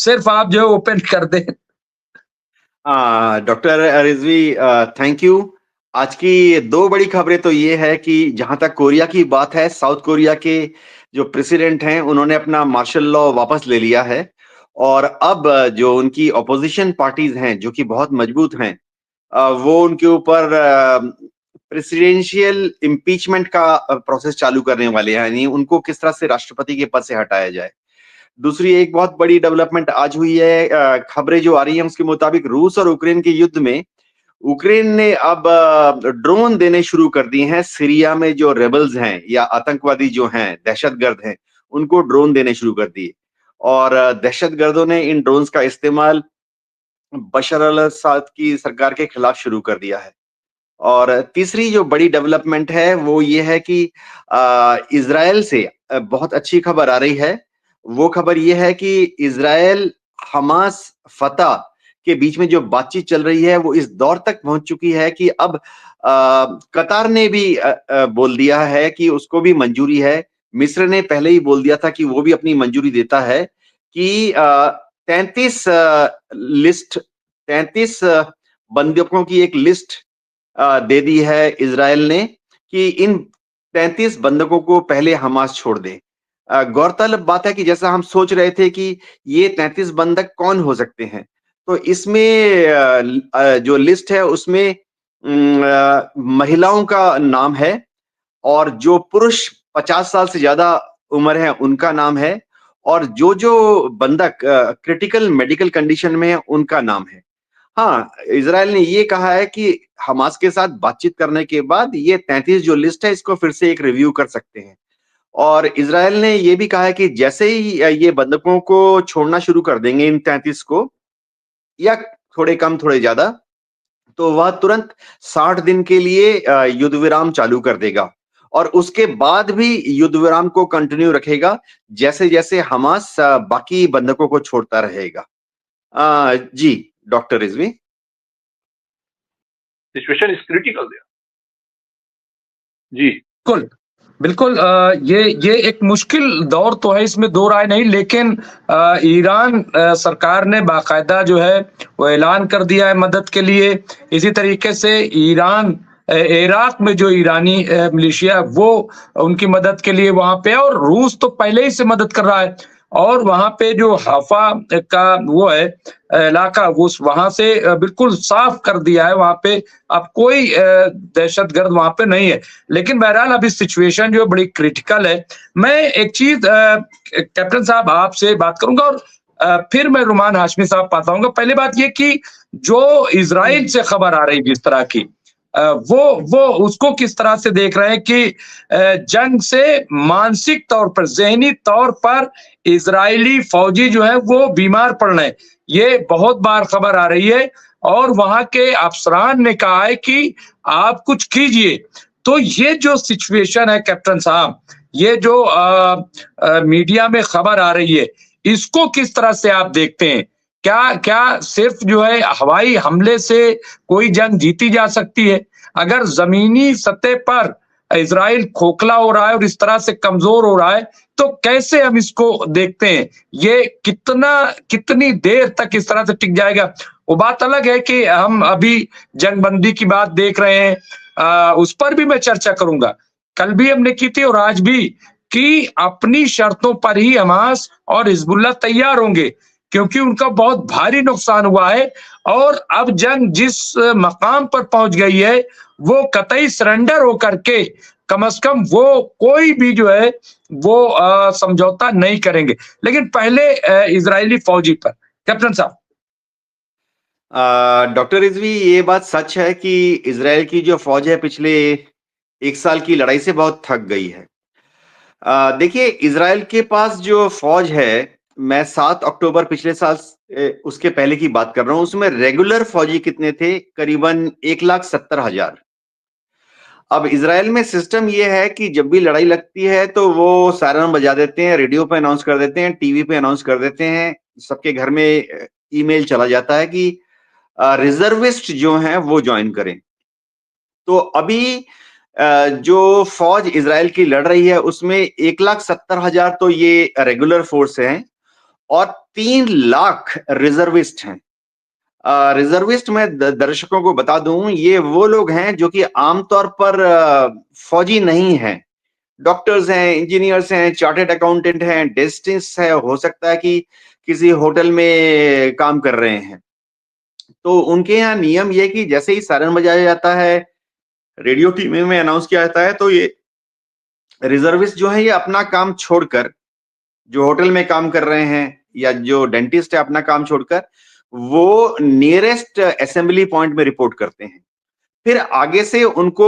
सिर्फ आप जो है ओपन कर दें। Doctor Rizvi, thank you. आज की दो बड़ी खबरें तो ये है कि जहां तक कोरिया की बात है, साउथ कोरिया के जो प्रेसिडेंट हैं उन्होंने अपना मार्शल लॉ वापस ले लिया है। और अब जो उनकी ऑपोजिशन पार्टीज हैं जो कि बहुत मजबूत हैं, वो उनके ऊपर प्रेसिडेंशियल इम्पीचमेंट का प्रोसेस चालू करने वाले हैं, यानी उनको किस तरह से राष्ट्रपति के पद से हटाया जाए। दूसरी एक बहुत बड़ी डेवलपमेंट आज हुई है, खबरें जो आ रही हैं उसके मुताबिक रूस और यूक्रेन के युद्ध में यूक्रेन ने अब ड्रोन देने शुरू कर दिए हैं। सीरिया में जो रेबल्स हैं या आतंकवादी जो हैं, दहशतगर्द हैं, उनको ड्रोन देने शुरू कर दिए। और दहशतगर्दों ने इन ड्रोन्स का इस्तेमाल बशर अल असद की सरकार के खिलाफ शुरू कर दिया है। और तीसरी जो बड़ी डेवलपमेंट है वो ये है कि इजराइल से बहुत अच्छी खबर आ रही है। वो खबर ये है कि इजराइल, हमास, फतह के बीच में जो बातचीत चल रही है वो इस दौर तक पहुंच चुकी है कि अब कतार ने भी बोल दिया है कि उसको भी मंजूरी है। मिस्र ने पहले ही बोल दिया था कि वो भी अपनी मंजूरी देता है कि 33 लिस्ट 33 बंधकों की एक लिस्ट दे दी है इजराइल ने कि इन 33 बंधकों को पहले हमास छोड़ दे। गौरतलब बात है कि जैसा हम सोच रहे थे कि ये 33 बंधक कौन हो सकते हैं, तो इसमें जो लिस्ट है उसमें महिलाओं का नाम है और जो पुरुष 50 साल से ज्यादा उम्र है उनका नाम है, और जो बंधक क्रिटिकल मेडिकल कंडीशन में है उनका नाम है। हाँ, इजराइल ने ये कहा है कि हमास के साथ बातचीत करने के बाद ये 33 जो लिस्ट है इसको फिर से एक रिव्यू कर सकते हैं। और इजराइल ने ये भी कहा है कि जैसे ही ये बंधकों को छोड़ना शुरू कर देंगे, इन 33 को, या थोड़े कम थोड़े ज्यादा, तो वह तुरंत 60 दिन के लिए युद्ध विराम चालू कर देगा। और उसके बाद भी युद्ध विराम को कंटिन्यू रखेगा जैसे जैसे हमास बाकी बंधकों को छोड़ता रहेगा। जी doctor Rizvi. Situation is critical there. जी बिल्कुल, बिल्कुल। ये एक मुश्किल दौर तो है, इसमें दो राय नहीं, लेकिन ईरान सरकार ने बाकायदा जो है वो ऐलान कर दिया है मदद के लिए। इसी तरीके से ईरान इराक में जो ईरानी मिलिशिया है वो उनकी मदद के लिए वहां पे है, और रूस तो पहले ही से मदद कर रहा है। और वहां पे जो हफा का वो है इलाका, वो वहां से बिल्कुल साफ कर दिया है। वहां पे अब कोई दहशतगर्द वहां पे नहीं है। लेकिन बहरहाल अभी सिचुएशन जो बड़ी क्रिटिकल है। मैं एक चीज कैप्टन साहब आपसे बात करूंगा, और फिर मैं रुमान हाशमी साहब पास आऊंगा। पहली बात ये कि जो इजराइल से खबर आ रही जिस तरह की, वो उसको किस तरह से देख रहे हैं कि जंग से मानसिक तौर पर, जहनी तौर पर इजरायली फौजी जो है वो बीमार पड़ रहे हैं। ये बहुत बार खबर आ रही है, और वहां के अफसरान ने कहा है कि आप कुछ कीजिए। तो ये जो सिचुएशन है कैप्टन साहब, ये जो मीडिया में खबर आ रही है, इसको किस तरह से आप देखते हैं? क्या क्या सिर्फ जो है हवाई हमले से कोई जंग जीती जा सकती है? अगर जमीनी सतह पर इजराइल खोखला हो रहा है और इस तरह से कमजोर हो रहा है, तो कैसे हम इसको देखते हैं? ये कितनी देर तक इस तरह से टिक जाएगा? वो बात अलग है कि हम अभी जंगबंदी की बात देख रहे हैं, उस पर भी मैं चर्चा करूंगा। कल भी हमने की थी और आज भी, कि अपनी शर्तों पर ही हमास और हिजबुल्लाह तैयार होंगे, क्योंकि उनका बहुत भारी नुकसान हुआ है। और अब जंग जिस मकाम पर पहुंच गई है, वो कतई सरेंडर होकर के कम से कम वो कोई भी जो है वो समझौता नहीं करेंगे। लेकिन पहले इजरायली फौजी पर कैप्टन साहब। डॉक्टर रिजवी, ये बात सच है कि इजराइल की जो फौज है पिछले एक साल की लड़ाई से बहुत थक गई है। देखिए, इजराइल के पास जो फौज है, मैं 7 अक्टूबर पिछले साल उसके पहले की बात कर रहा हूं, उसमें रेगुलर फौजी कितने थे? करीबन 1,70,000। अब इजराइल में सिस्टम ये है कि जब भी लड़ाई लगती है तो वो सायरन बजा देते हैं, रेडियो पे अनाउंस कर देते हैं, टीवी पे अनाउंस कर देते हैं, सबके घर में ईमेल चला जाता है कि रिजर्विस्ट जो हैं वो ज्वाइन करें। तो अभी जो फौज इजराइल की लड़ रही है उसमें 1,70,000 तो ये रेगुलर फोर्स हैं, और 3 लाख रिजर्विस्ट हैं। रिजर्विस्ट मैं दर्शकों को बता दूं, ये वो लोग हैं जो कि आमतौर पर फौजी नहीं हैं। डॉक्टर्स हैं, इंजीनियर्स हैं, चार्टर्ड अकाउंटेंट हैं, डेंटिस्ट है, हो सकता है कि किसी होटल में काम कर रहे हैं। तो उनके यहाँ नियम ये कि जैसे ही सायरन बजाया जाता है, रेडियो टीवी में अनाउंस किया जाता है, तो ये रिजर्विस्ट जो है ये अपना काम छोड़कर, जो होटल में काम कर रहे हैं या जो डेंटिस्ट है अपना काम छोड़कर, वो नियरेस्ट असेंबली पॉइंट में रिपोर्ट करते हैं। फिर आगे से उनको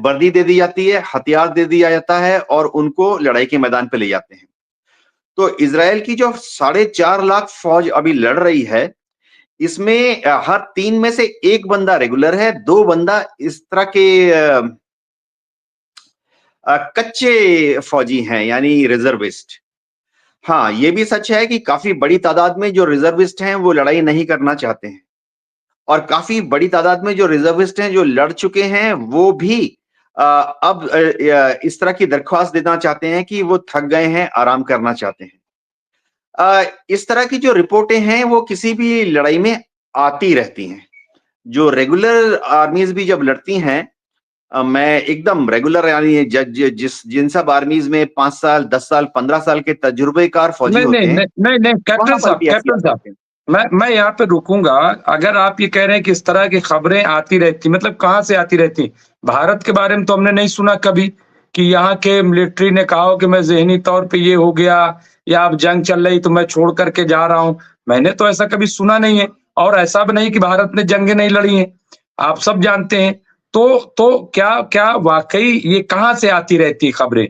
वर्दी दे दी जाती है, हथियार दे दिया जाता है और उनको लड़ाई के मैदान पे ले जाते हैं। तो इजराइल की जो 4.5 लाख फौज अभी लड़ रही है, इसमें हर 3 में से 1 बंदा रेगुलर है, 2 बंदा इस तरह के कच्चे फौजी हैं, यानी रिजर्विस्ट। हाँ, ये भी सच है कि काफी बड़ी तादाद में जो रिजर्विस्ट हैं, वो लड़ाई नहीं करना चाहते हैं। और काफी बड़ी तादाद में जो रिजर्विस्ट हैं, जो लड़ चुके हैं, वो भी अब इस तरह की दरख्वास्त देना चाहते हैं कि वो थक गए हैं, आराम करना चाहते हैं। इस तरह की जो रिपोर्टें हैं, वो किसी भी लड़ाई में आती रहती हैं। जो रेगुलर आर्मीज भी जब लड़ती हैं, मैं एकदम रेगुलर यानी जिन सब आर्मीज में 5 साल, 10 साल, 15 साल के तजुर्बेकार फौजी नहीं नहीं होते हैं, नहीं नहीं नहीं वहां पर भी ऐसी कैप्टन आते साहब, हैं। मैं यहाँ पे रुकूंगा। अगर आप ये कह रहे हैं कि इस तरह की खबरें आती रहती, मतलब कहाँ से आती रहती? भारत के बारे में तो हमने नहीं सुना कभी कि यहाँ के मिलिट्री ने कहा हो कि मैं ज़हनी तौर पे ये हो गया या अब जंग चल रही तो मैं छोड़ करके जा रहा हूँ। मैंने तो ऐसा कभी सुना नहीं है और ऐसा भी नहीं कि भारत ने जंगें नहीं लड़ी हैं। आप सब जानते हैं। तो क्या वाक़ई ये कहाँ से आती रहती है खबरें?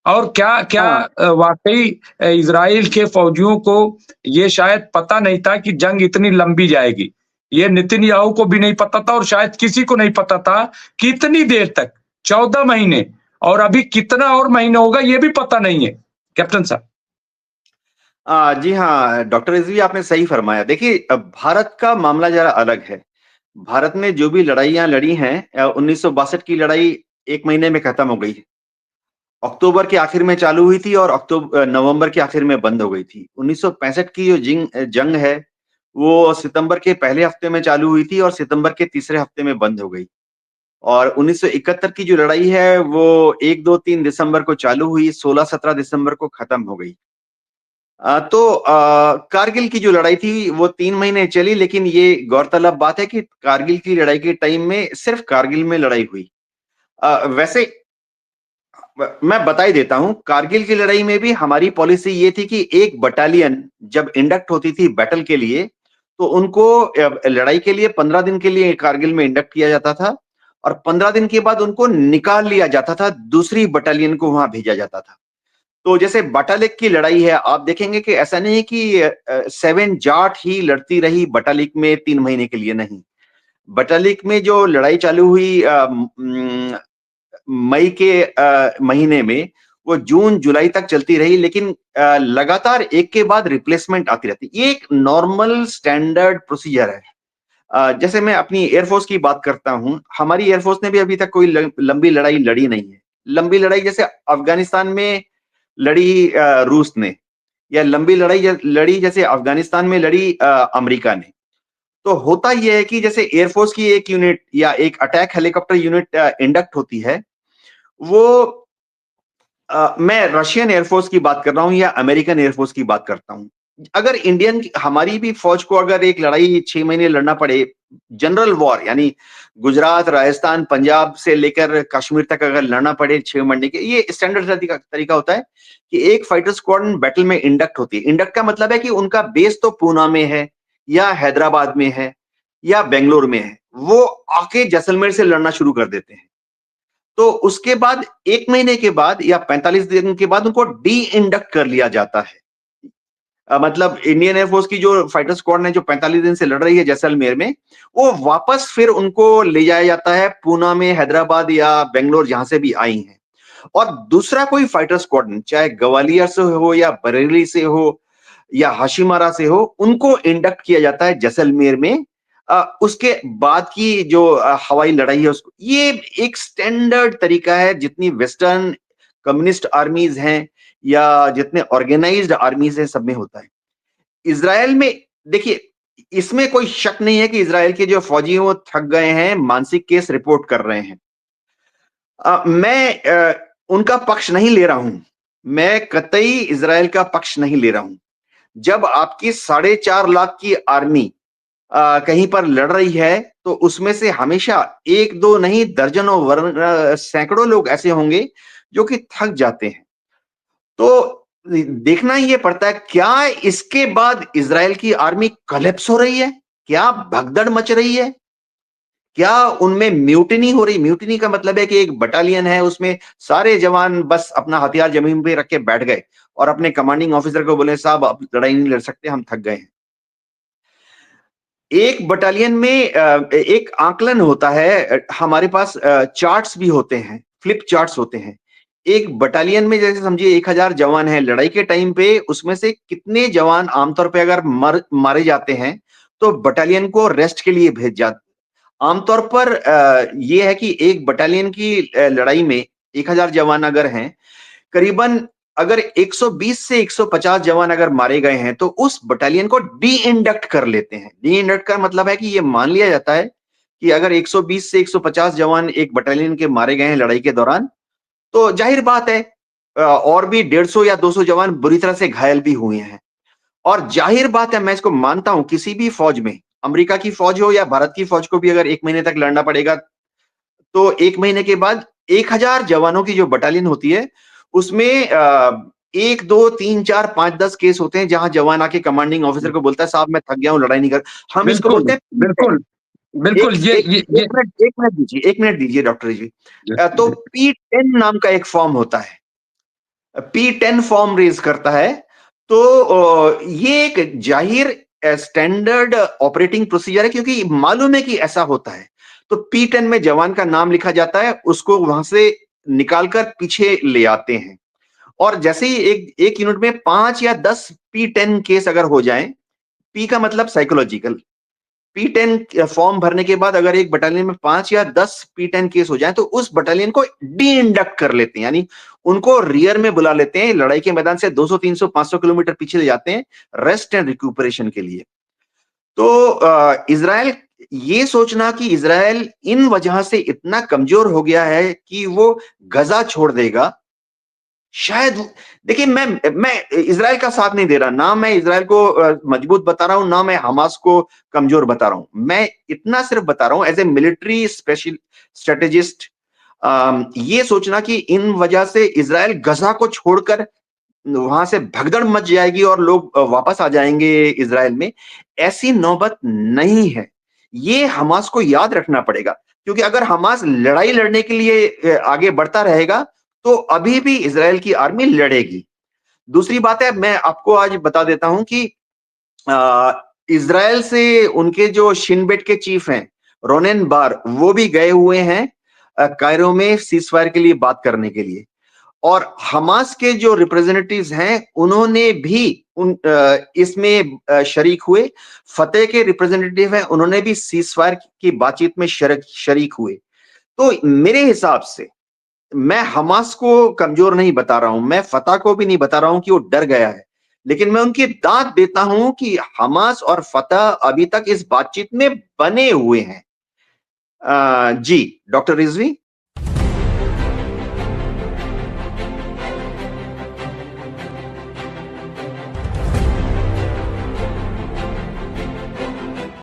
और क्या हाँ, वाक़ई इज़राइल के फ़ौजियों को ये शायद पता नहीं था कि जंग इतनी लंबी जाएगी। ये नेतन्याहू को भी नहीं पता था और शायद किसी को नहीं पता था कि इतनी देर तक 14 महीने और अभी कितना और महीने होगा ये भी पता नहीं है। कैप्टन साहब। जी हाँ, डॉक्टर रिजवी आपने सही फरमाया। देखिए, भारत का मामला जरा अलग है। भारत ने जो भी लड़ाइयाँ लड़ी हैं, 1962 की लड़ाई 1 महीने में खत्म हो गई। अक्टूबर के आखिर में चालू हुई थी और नवंबर के आखिर में बंद हो गई थी। 1965 की जो जंग है, वो सितंबर के पहले हफ्ते में चालू हुई थी और सितंबर के तीसरे हफ्ते में बंद हो गई। और 1971 की जो लड़ाई है, वो 1, 2, 3 दिसंबर को चालू हुई, 16-17 दिसंबर को खत्म हो गई। कारगिल की जो लड़ाई थी, वो 3 महीने चली, लेकिन ये गौरतलब बात है कि कारगिल की लड़ाई के टाइम में सिर्फ कारगिल में लड़ाई हुई। वैसे मैं बता ही देता हूँ, कारगिल की लड़ाई में भी हमारी पॉलिसी ये थी कि एक बटालियन जब इंडक्ट होती थी बैटल के लिए, तो उनको लड़ाई के लिए 15 दिन के लिए कारगिल में इंडक्ट किया जाता था और 15 दिन के बाद उनको निकाल लिया जाता था, दूसरी बटालियन को वहां भेजा जाता था। तो जैसे बटालिक की लड़ाई है, आप देखेंगे कि ऐसा नहीं है कि 7 जाट ही लड़ती रही बटालिक में 3 महीने के लिए, नहीं। बटालिक में जो लड़ाई चालू हुई मई के महीने में, वो जून जुलाई तक चलती रही, लेकिन लगातार एक के बाद रिप्लेसमेंट आती रहती। ये एक नॉर्मल स्टैंडर्ड प्रोसीजर है। जैसे मैं अपनी एयरफोर्स की बात करता हूं, हमारी एयरफोर्स ने भी अभी तक कोई लंबी लड़ाई लड़ी नहीं है। लंबी लड़ाई जैसे अफगानिस्तान में लड़ी रूस ने, या लंबी लड़ाई लड़ी जैसे अफगानिस्तान में लड़ी अमेरिका ने। तो होता यह है कि जैसे एयरफोर्स की एक यूनिट या एक अटैक हेलीकॉप्टर यूनिट इंडक्ट होती है, वो मैं रशियन एयरफोर्स की बात कर रहा हूं या अमेरिकन एयरफोर्स की बात करता हूं। अगर हमारी भी फौज को अगर एक लड़ाई 6 महीने लड़ना पड़े, जनरल वॉर यानी गुजरात, राजस्थान, पंजाब से लेकर कश्मीर तक अगर लड़ना पड़े 6 महीने के, ये स्टैंडर्ड तरीका होता है कि एक फाइटर स्क्वाड्रन बैटल में इंडक्ट होती है। इंडक्ट का मतलब है कि उनका बेस तो पूना में है या हैदराबाद में है या बेंगलोर में है, वो आके जैसलमेर से लड़ना शुरू कर देते हैं। तो उसके बाद 1 महीने के बाद या 45 दिन के बाद उनको डी इंडक्ट कर लिया जाता है। मतलब इंडियन एयरफोर्स की जो फाइटर स्क्वाड है जो 45 दिन से लड़ रही है जैसलमेर में, वो वापस फिर उनको ले जाया जाता है पूना में, हैदराबाद या बेंगलोर, जहां से भी आई हैं। और दूसरा कोई फाइटर स्क्वाड, चाहे ग्वालियर से हो या बरेली से हो या हाशिमारा से हो, उनको इंडक्ट किया जाता है जैसलमेर में। उसके बाद की जो हवाई लड़ाई है उसको, ये एक स्टैंडर्ड तरीका है। जितनी वेस्टर्न कम्युनिस्ट आर्मीज हैं या जितने ऑर्गेनाइज्ड आर्मीज है सब में होता है। इज़राइल में देखिए, इसमें कोई शक नहीं है कि इज़राइल के जो फौजी हैं वो थक गए हैं, मानसिक केस रिपोर्ट कर रहे हैं। मैं उनका पक्ष नहीं ले रहा हूं। मैं कतई इज़राइल का पक्ष नहीं ले रहा हूं। जब आपकी 4.5 लाख की आर्मी कहीं पर लड़ रही है, तो उसमें से हमेशा 1-2 नहीं दर्जनों सैकड़ों लोग ऐसे होंगे जो कि थक जाते हैं। तो देखना ये पड़ता है, क्या इसके बाद इज़राइल की आर्मी कोलैप्स हो रही है? क्या भगदड़ मच रही है? क्या उनमें म्यूटिनी हो रही? म्यूटिनी का मतलब है कि एक बटालियन है, उसमें सारे जवान बस अपना हथियार जमीन पे रख के बैठ गए और अपने कमांडिंग ऑफिसर को बोले, साहब अब लड़ाई नहीं लड़ सकते, हम थक गए हैं। एक बटालियन में एक आकलन होता है, हमारे पास चार्ट्स भी होते हैं, फ्लिप चार्ट्स होते हैं। एक बटालियन में जैसे समझिए 1000 जवान हैं, लड़ाई के टाइम पे उसमें से कितने जवान आमतौर पे अगर मारे जाते हैं, तो बटालियन को रेस्ट के लिए भेज जाते। आमतौर पर ये है कि एक बटालियन की लड़ाई में 1000 जवान अगर हैं, करीबन अगर 120 से 150 जवान अगर मारे गए हैं, तो उस बटालियन को डी इंडक्ट कर लेते हैं। डी इंडक्ट का मतलब है कि ये मान लिया जाता है कि अगर 120 से 150 जवान एक बटालियन के मारे गए हैं लड़ाई के दौरान, तो जाहिर बात है और भी 150 या 200 जवान बुरी तरह से घायल भी हुए हैं। और जाहिर बात है, मैं इसको मानता हूं, किसी भी फौज में, अमेरिका की फौज हो या भारत की फौज को भी अगर 1 महीने तक लड़ना पड़ेगा, तो 1 महीने के बाद 1000 जवानों की जो बटालियन होती है, उसमें 1, 2, 3, 4, 5, 10 केस होते हैं जहां जवान आके कमांडिंग ऑफिसर को बोलता है, साहब मैं थक गया हूं, लड़ाई नहीं कर। हम इसको बिल्कुल, बोलते हैं बिल्कुल, एक बिल्कुल, एक एक मिनट, 1 मिनट दीजिए, 1 मिनट दीजिए डॉक्टर जी। तो P10 नाम का एक फॉर्म होता है। P10 फॉर्म रेज करता है, तो ये एक जाहिर स्टैंडर्ड ऑपरेटिंग प्रोसीजर है, क्योंकि मालूम है कि ऐसा होता है। तो P10 में जवान का नाम लिखा जाता है, उसको वहां से निकालकर पीछे ले आते हैं। और जैसे ही एक यूनिट में 5 या 10 P10 केस अगर हो जाएं, P का मतलब साइकोलॉजिकल, P10 फॉर्म भरने के बाद अगर एक बटालियन में 5 या 10 P10 केस हो जाए, तो उस बटालियन को डी इंडक्ट कर लेते हैं, यानी उनको रियर में बुला लेते हैं, लड़ाई के मैदान से 200, 300, 500 किलोमीटर पीछे ले जाते हैं रेस्ट एंड रिक्यूपरेशन के लिए। तो इज़राइल, ये सोचना कि इज़राइल इन वजह से इतना कमजोर हो गया है कि वो गजा छोड़ देगा, शायद। देखिए, मैं इज़राइल का साथ नहीं दे रहा, ना मैं इज़राइल को मजबूत बता रहा हूं, ना मैं हमास को कमजोर बता रहा हूं। मैं इतना सिर्फ बता रहा हूं as a military special strategist, ये सोचना कि इन वजह से इज़राइल गजा को छोड़कर वहां से भगदड़ मच जाएगी और लोग वापस आ जाएंगे इज़राइल में, ऐसी नौबत नहीं है। ये हमास को याद रखना पड़ेगा, क्योंकि अगर हमास लड़ाई लड़ने के लिए आगे बढ़ता रहेगा, तो अभी भी इज़राइल की आर्मी लड़ेगी। दूसरी बात है, मैं आपको आज बता देता हूं कि इज़राइल से उनके जो शिन बेट के चीफ हैं, रोनेन बार, वो भी गए हुए हैं कायरो में सीज़फायर के लिए बात करने के लिए। और हमास के जो रिप्रेजेंटेटिव्स हैं, उन्होंने भी इसमें शरीक हुए। फतेह के रिप्रेजेंटेटिव हैं, उन्होंने भी सीज़फायर की बातचीत में शरीक हुए। तो मेरे हिसाब से मैं हमास को कमजोर नहीं बता रहा हूं, मैं फतह को भी नहीं बता रहा हूं कि वो डर गया है, लेकिन मैं उनकी दाद देता हूं कि हमास और फतह अभी तक इस बातचीत में बने हुए हैं। जी डॉक्टर रिजवी।